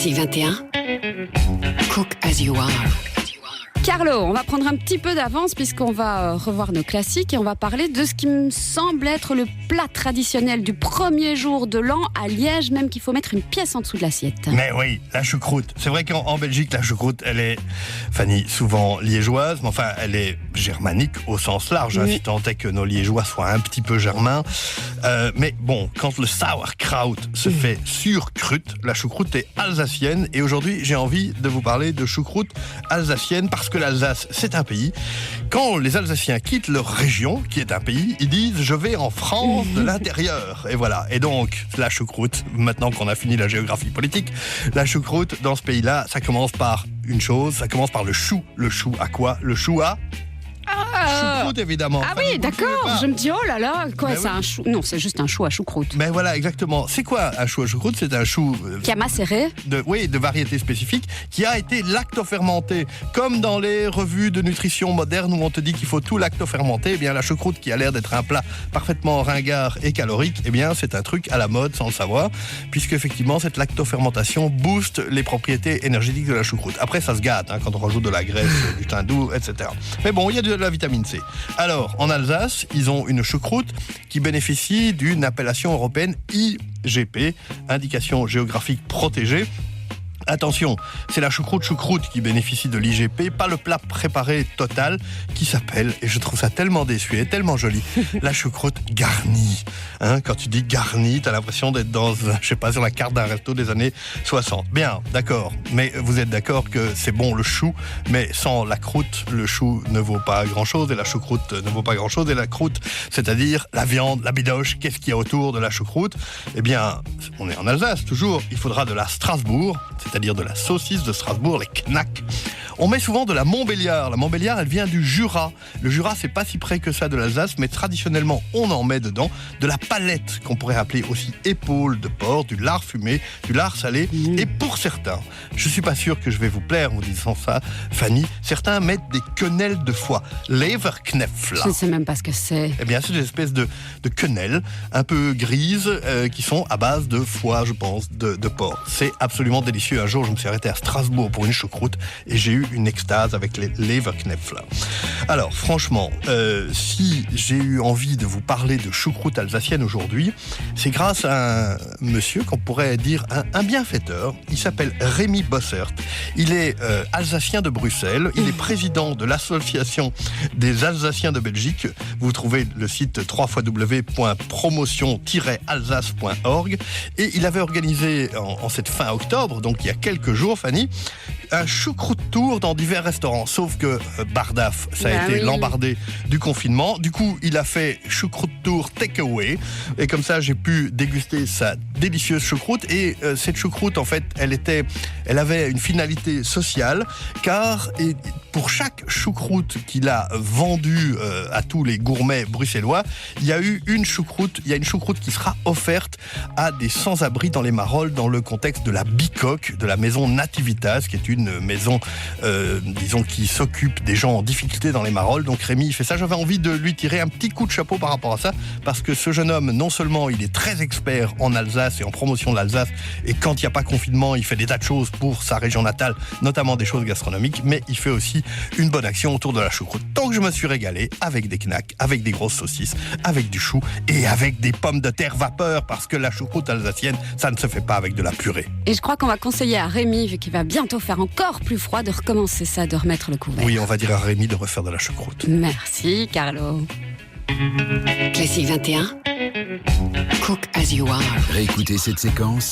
Classique 21. Cook as you are. Carlo, on va prendre un petit peu d'avance puisqu'on va revoir nos classiques et on va parler de ce qui me semble être le plat traditionnel du premier jour de l'an à Liège, même qu'il faut mettre une pièce en dessous de l'assiette. Mais oui, la choucroute. C'est vrai qu'en Belgique, la choucroute, elle est, Fanny, souvent liégeoise, mais enfin, elle est germanique au sens large, si tant est que nos liégeois soient un petit peu germains. Mais bon, quand le sauerkraut se fait sur croûte, la choucroute est alsacienne. Et aujourd'hui, j'ai envie de vous parler de choucroute alsacienne parce que l'Alsace, c'est un pays. Quand les Alsaciens quittent leur région, qui est un pays, ils disent « je vais en France de l'intérieur ». Et voilà. Et donc, la choucroute, maintenant qu'on a fini la géographie politique, la choucroute, dans ce pays-là, ça commence par une chose, ça commence par le chou. Le chou à quoi ? Le chou à... choucroute, évidemment. Ah oui, d'accord. Je me dis, oh là là, quoi, Ben c'est un chou. Non, c'est juste un chou à choucroute. Mais voilà, exactement. C'est quoi un chou à choucroute ? C'est un chou... Qui a macéré. de variété spécifique, qui a été lactofermenté. Comme dans les revues de nutrition moderne où on te dit qu'il faut tout lactofermenter, eh bien la choucroute qui a l'air d'être un plat parfaitement ringard et calorique, eh bien c'est un truc à la mode sans le savoir, puisque effectivement cette lactofermentation booste les propriétés énergétiques de la choucroute. Après ça se gâte quand on rajoute de la graisse, du thym doux, etc. Mais bon, il y a de la vitamine C. Alors, en Alsace, ils ont une choucroute qui bénéficie d'une appellation européenne IGP, indication géographique protégée. Attention, c'est la choucroute qui bénéficie de l'IGP, pas le plat préparé total qui s'appelle, et je trouve ça tellement désuet, tellement joli, la choucroute garnie. Quand tu dis garnie, t'as l'impression d'être dans, je sais pas, sur la carte d'un resto des années 60. Bien, d'accord, mais vous êtes d'accord que c'est bon le chou, mais sans la croûte, le chou ne vaut pas grand-chose et la choucroute ne vaut pas grand-chose et la croûte, c'est-à-dire la viande, la bidoche, qu'est-ce qu'il y a autour de la choucroute ? Eh bien, on est en Alsace toujours, il faudra de la Strasbourg, c'est-à-dire de la saucisse de Strasbourg, les knacks. On met souvent de la Montbéliard. La Montbéliard, elle vient du Jura. Le Jura, c'est pas si près que ça de l'Alsace, mais traditionnellement, on en met dedans de la palette, qu'on pourrait appeler aussi épaule de porc, du lard fumé, du lard salé. Et pour certains, je suis pas sûr que je vais vous plaire en vous disant ça, Fanny, certains mettent des quenelles de foie, Leberknäfel. Je ne sais même pas ce que c'est. Eh bien, c'est des espèces de quenelles un peu grises qui sont à base de foie, je pense, de porc. C'est absolument délicieux. Un jour, je me suis arrêté à Strasbourg pour une choucroute et j'ai eu une extase avec les Leberknäfel. Alors, franchement, si j'ai eu envie de vous parler de choucroute alsacienne aujourd'hui, c'est grâce à un monsieur qu'on pourrait dire un bienfaiteur. Il s'appelle Rémi Bossert. Il est alsacien de Bruxelles. Il est président de l'association des Alsaciens de Belgique. Vous trouvez le site www.promotion-alsace.org. Et il avait organisé en cette fin octobre, donc il y a quelques jours, Fanny, un choucroute tour dans divers restaurants. Sauf que Bardaf, ça a été l'embardé du confinement. Du coup, il a fait choucroute tour takeaway. Et comme ça, j'ai pu déguster sa délicieuse choucroute. Et cette choucroute, en fait, elle avait une finalité sociale, car pour chaque choucroute qu'il a vendue à tous les gourmets bruxellois, il y a une choucroute qui sera offerte à des sans-abri dans les Marolles, dans le contexte de la Bicoque, de la maison Nativitas, qui est une maison, disons, qui s'occupe des gens en difficulté dans les Marolles. Donc Rémi, il fait ça. J'avais envie de lui tirer un petit coup de chapeau par rapport à ça, parce que ce jeune homme, non seulement il est très expert en Alsace et en promotion de l'Alsace, et quand il n'y a pas confinement, il fait des tas de choses pour sa région natale, notamment des choses gastronomiques, mais il fait aussi une bonne action autour de la choucroute. Donc je me suis régalé avec des knacks, avec des grosses saucisses, avec du chou et avec des pommes de terre vapeur, parce que la choucroute alsacienne, ça ne se fait pas avec de la purée. Et je crois qu'on va conseiller à Rémi, vu qu'il va bientôt faire encore plus froid, de recommencer ça, de remettre le couvert. Oui, on va dire à Rémi de refaire de la choucroute. Merci, Carlo. Classique 21. Cook as you are. Réécoutez cette séquence